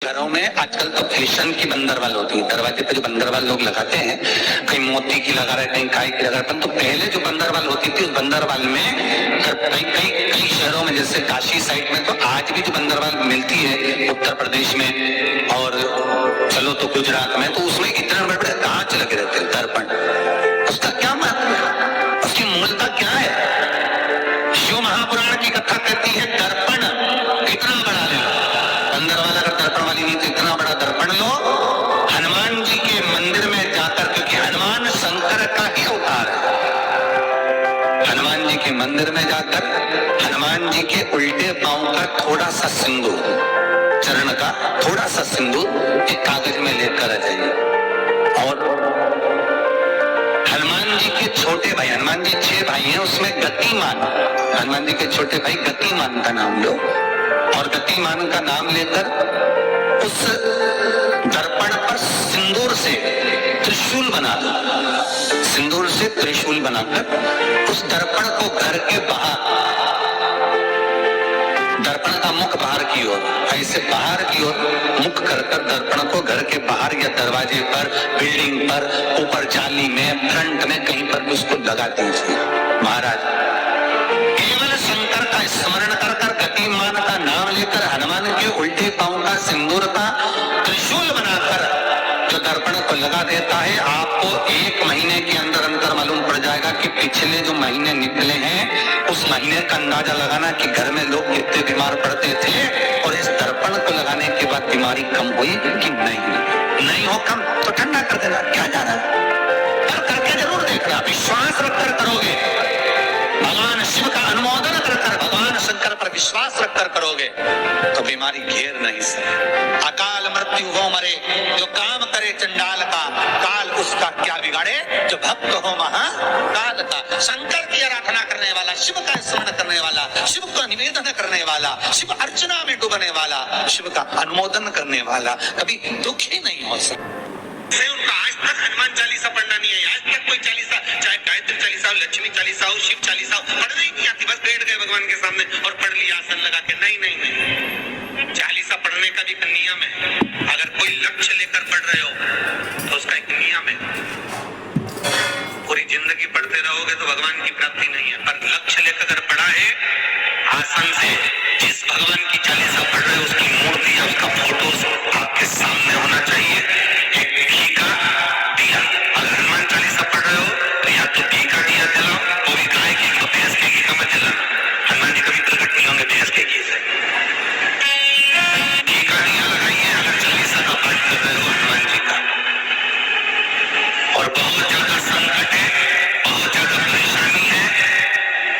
घरों में आजकल तो फैशन की बंदरवाल होती है, दरवाजे पे जो बंदरवाल लोग लगाते हैं, कहीं मोती की लगा रहे, कहीं काय की लगा रहे। तो पहले जो बंदरवाल होती थी, उस बंदरवाल में कई शहरों में, जैसे काशी साइड में, तो आज भी जो बंदरवाल मिलती है उत्तर प्रदेश में और चलो तो गुजरात में, तो उसमें इतने बड़े बड़े कांच लगे रहते हैं, दर्पण। उसका क्या महत्व है, उसकी मूलता क्या है? शिव महापुराण की कथा कहती है दर्पण कितना बड़ा ले लो, बंदरवाल अगर दर्पण वाली नहीं तो इतना बड़ा दर्पण लो, हनुमान जी के मंदिर में जाकर, क्योंकि हनुमान शंकर का ही अवतार है, हनुमान जी के मंदिर में जाकर हनुमान जी के उल्टे पांव का थोड़ा सा सिंदूर, चरण का थोड़ा सा सिंदूर एक कागज में लेकर आ जाइए। और हनुमान जी के छोटे भाई, हनुमान जी 6 भाई हैं, उसमें गतिमान, हनुमान जी के छोटे भाई गतिमान का नाम लो, और गतिमान का नाम लेकर उस दर्पण पर सिंदूर से त्रिशूल बना दो, सिंदूर से त्रिशूल बनाकर उस दर्पण को घर के बाहर, दर्पण का मुख बाहर की ओर, ऐसे बाहर की ओर मुख कर दर्पण को घर के बाहर या दरवाजे पर, बिल्डिंग पर, ऊपर जाली में, फ्रंट में, कहीं पर भी उसको लगा दीजिए। महाराज केवल शंकर का स्मरण कर कर, गतिमान का नाम लेकर, हनुमान के उल्टे पांव का सिंदूर का त्रिशूल बनाकर जो दर्पण को लगा देता है, आपको 1 महीने के अंदर अंदर मालूम पड़ जाएगा कि पिछले जो महीने निकले हैं, उस महीने का अंदाजा लगाना कि घर में लोग कितने बीमार पड़ते थे, और इस दर्पण को लगाने के बाद बीमारी कम हुई कि नहीं हो कम तो ठंडा कर देना, क्या जा रहा है, पर करके जरूर देखना, विश्वास रखकर करोगे, भगवान शिव का अनुमोदन कर कर, भगवान शंकर पर विश्वास रखकर करोगे तो बीमारी घेर नहीं सके। अकाल मृत्यु हो मरे जो काम करे चंडाल का, काल उसका क्या बिगाड़े जो भक्त हो महाकाल का। शंकर की आराधना करने वाला, शिव का स्मरण करने वाला, शिव का निवेदन करने वाला, शिव अर्चना में डूबने वाला, शिव का अनुमोदन करने वाला कभी दुखी नहीं हो सकता। उनका आज तक हनुमान चालीसा पढ़ना नहीं है, आज तक कोई चालीसा, चाहे गायत्री चालीसा हो, लक्ष्मी चालीसा हो, शिव चालीसा हो, पढ़ना ही नहीं आती, बस बैठ गए भगवान के सामने और पढ़ लिया आसन लगा के। नहीं, चालीसा पढ़ने का भी एक नियम है। अगर कोई लक्ष्य लेकर पढ़ रहे हो तो उसका एक नियम है, पूरी जिंदगी पढ़ते रहोगे तो भगवान की प्राप्ति नहीं है, पर लक्ष्य लेकर अगर पढ़ा है आसन से, जिस भगवान की चालीसा पढ़ रहे हो उसकी मूर्ति या उसका फोटो आपके सामने होना चाहिए। एक घी का दिया, अगर हनुमान चालीसा पढ़ रहे हो तो या तो घी का दिया जलाओ, वो भी गाय घी का, भैंस के घी का मत जलाना, हनुमान जी कभी प्रकट नहीं होंगे भैंस के घी से। घी का दिया लगाइए अगर चालीसा का पाठ कर रहे हो हनुमान जी का। और बहुत ज्यादा संकट है, बहुत ज्यादा परेशानी है,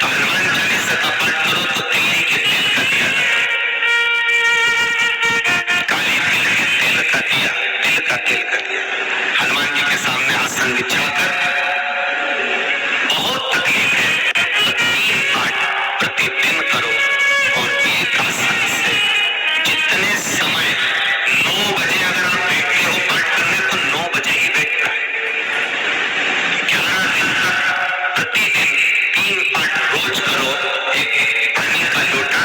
तो हनुमान चालीसा का पाठ करो तो तिल्ली के तेल का दिया, काली तिल के तेल का दिया, तिल का तेल का दिया, हनुमान जी के सामने आसन बिछाकर, बहुत तकलीफ है, 3 पाठ प्रतिदिन करो। और एक आसन से जितने समय 9 बजे अगर आप बैठे हो पाठ करने तो 9 बजे ही बैठना है। 11 दिन तक प्रतिदिन 3 पाठ रोज करो। एक पानी का लोटा,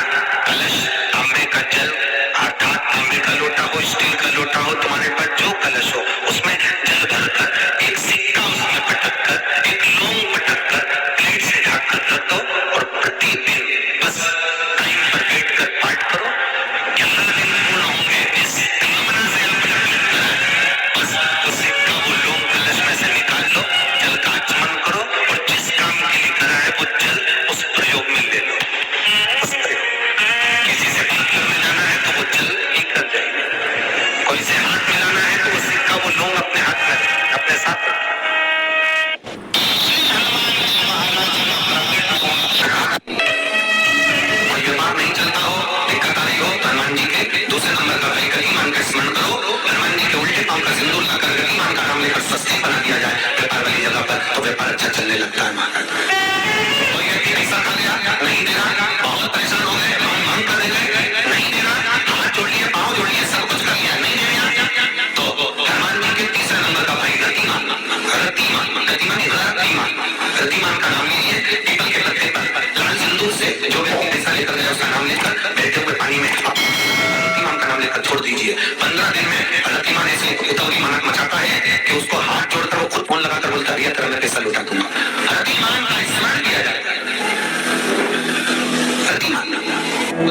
कलश, तांबे का जल, अर्थात तांबे का लोटा हो, स्टील का लोटा हो, तुम्हारे पास जो कलश हो उसमें जल भरकर, एक सिक्का उसमें पटक कर, एक लौंग पटक कर, प्लेट से ढक कर रख दो और प्रतिदिन बस टाइम पर बैठकर पाठ करो। 11 दिन पूर्ण होंगे, इस कामना से आपने पाठ करा है, बस वो सिक्का, वो लौंग कलश में से निकाल लो, जल का आचमन करो और जिस काम के लिए करा है वो जल उस प्रयोग में ले लो। उस प्रयोग, किसी से बात करने जाना है तो वो जल ही कर जाएगा, कोई से हाथ मिलाना है तो वो सिक्का, वो लौंग अपने हाथ में, अपने साथ रखो। और बीमार नहीं चलता हो, दिक्कत आ रही हो, हनुमान जी के दूसरे नंबर का भाई गतिमान का स्मरण करो, हनुमान जी के उल्टे पांव का सिंदूर लाकर गतिमान का नाम लेकर स्वस्ति बना दिया जाए व्यापार वाली जगह पर, तो व्यापार अच्छा चलने लगता है। महाराज कोई व्यक्ति पैसा खा लिया, नहीं देना, बहुत परेशान हो गए, मांग कर दे गए, नहीं देना, हाथ जोड़ लिए, पांव जोड़ लिए, सब कुछ कर लिया, नहीं देना, तो हनुमान जी के तीसरे नंबर का भाई गतिमान, गतिमान का नाम लीजिए, पीपल के पत्ते पर लाल सिंदूर से जो व्यक्ति पैसा लेकर गया उसका नाम लेकर बैठे हुए पानी में गतिमान का नाम लेकर छोड़ दीजिए। कि उसको हाथ जोड़कर वो खुद फोन लगाकर बोलता है तेरा मैं पैसा लौटा दूंगा। रतिमान का स्मरण किया जाता है। रतिमान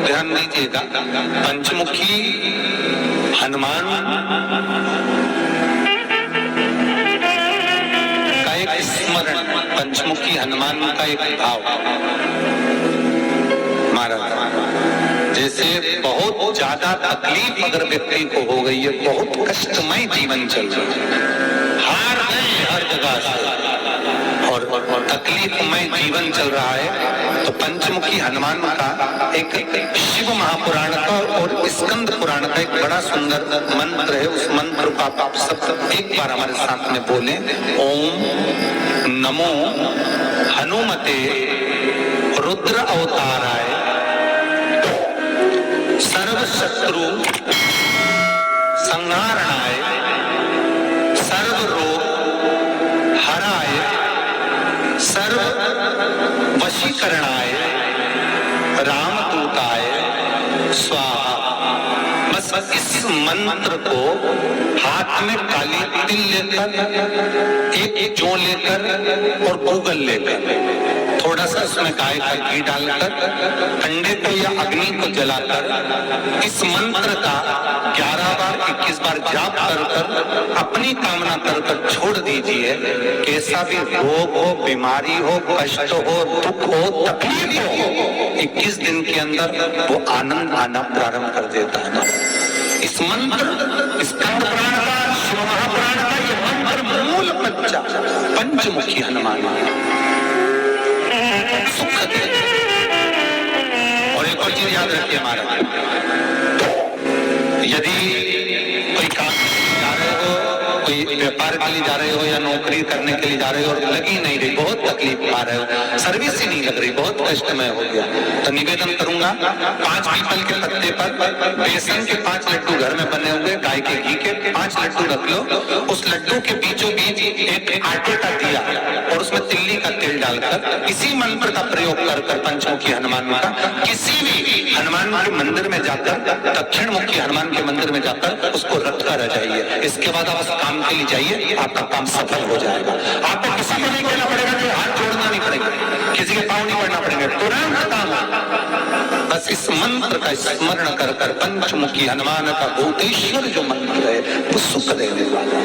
ध्यान दीजिएगा, पंचमुखी हनुमान का एक स्मरण, पंचमुखी हनुमान का एक भाव महाराज, जैसे बहुत ज्यादा तकलीफ अगर व्यक्ति को हो गई है, बहुत कष्टमय जीवन चल रहा है, हार गए हर जगह से और तकलीफमय जीवन चल रहा है, तो पंचमुखी हनुमान का एक शिव महापुराण का और स्कंद पुराण का एक बड़ा सुंदर मंत्र है। उस मंत्र को आप सब एक बार हमारे साथ में बोलें। ओम नमो हनुमते रुद्र अवताराय सर्व शत्रु संहारणाय सर्व रोग हराय सर्व वशीकरणाय रामदूताय स्वाहा। बस इस मंत्र को हाथ में काली तिल लेकर, एक जौ लेकर और गूगल लेकर, थोड़ा सा उसमें गाय का घी डालकर, कंडे को या अग्नि को जलाकर इस मंत्र का 11 बार 21 बार जाप कर अपनी कामना कर छोड़ दीजिए। कैसा भी रोग हो, बीमारी हो, कष्ट हो, दुख हो, तकलीफ हो, 21 दिन के अंदर वो आनंद आना प्रारंभ कर देता है। इस मंत्र, स्कंद पुराण का, शिव महापुराण का ये मंत्र मूल बच्चा पंचमुखी हनुमान सुख दे। और एक और चीज याद रखिए हमारा, यदि कोई काम जा रहे हो, कोई व्यापार के लिए जा रहे हो या नौकरी करने के लिए जा रहे हो और लगी नहीं रही, बहुत तकलीफ पा रहे हो, सर्विस ही नहीं लग रही, बहुत कष्टमय हो गया, तो निवेदन करूंगा 5 पीपल के पत्ते पर बेसन के 5 लड्डू घर में बने हुए, गाय के घी के 5 लड्डू रख लो, उस लड्डू के बीचों बीच एक आटे का दिया और उसमें तिल्ली का तेल डालकर इसी मंत्र का प्रयोग कर पंचमुखी हनुमान का किसी भी हनुमान के मंदिर में जाकर, दक्षिण मुखी हनुमान के मंदिर में जाकर उसको रख कर आ जाइए। इसके बाद आप उस काम के लिए जाइए, आपका काम सफल हो जाएगा। आपको किसी को नहीं कहना पड़ेगा, कि हाथ जोड़ना नहीं पड़ेगा, किसी के पाँव नहीं पड़ना पड़ेगा, तुरंत काम। बस इस मंत्र का स्मरण कर पंचमुखी हनुमान का भूतेश्वर जो मंत्र है वो सुख देने वाला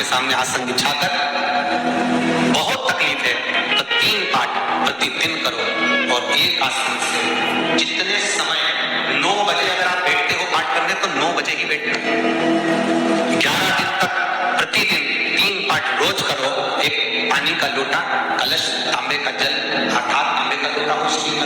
सामने आसन बिछाकर, बहुत तकलीफ है तो 3 पाठ प्रतिदिन करो और एक आसन से जितने समय 9 बजे अगर आप बैठते हो पाठ करने तो 9 बजे ही बैठना, 11 दिन तक प्रतिदिन 3 पाठ रोज करो। एक पानी का लोटा, कलश, तांबे का जल अर्थात तांबे का लोटा, उसकी